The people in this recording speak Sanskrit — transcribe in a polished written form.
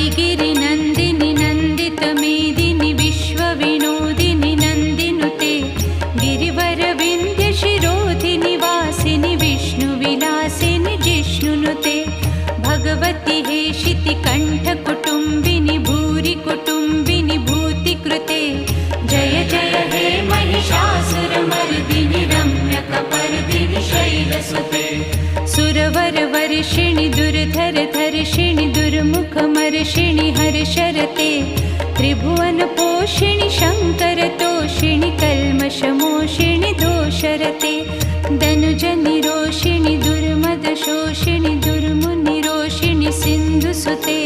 वैगिरिनन्दिनि नन्दितमेदिनि विश्वविनोदिनि नन्दिनुते गिरिवरविन्द्यशिरोधिनि वासिनि विष्णुविलासिनि जिष्णुनुते भगवति हेशितिकण्ठकुटुम्बिनि भूरि कुटुम्बिनि भूतिकृते जय जय हे महिषासुरमर्दिनि रम्यकपर्दिनि शैलसुते सुरवरवर्षिणि दुर्धरधर्षिणि दुर्मुखमर्षिणि हर्षरते त्रिभुवनपोषिणि शङ्करतोषिणि कल्मषमोषिणि दोषरते दनुजनिरोषिणि दुर्मदशोषिणि दुर्मुनिरोषिणि सिन्धुसुते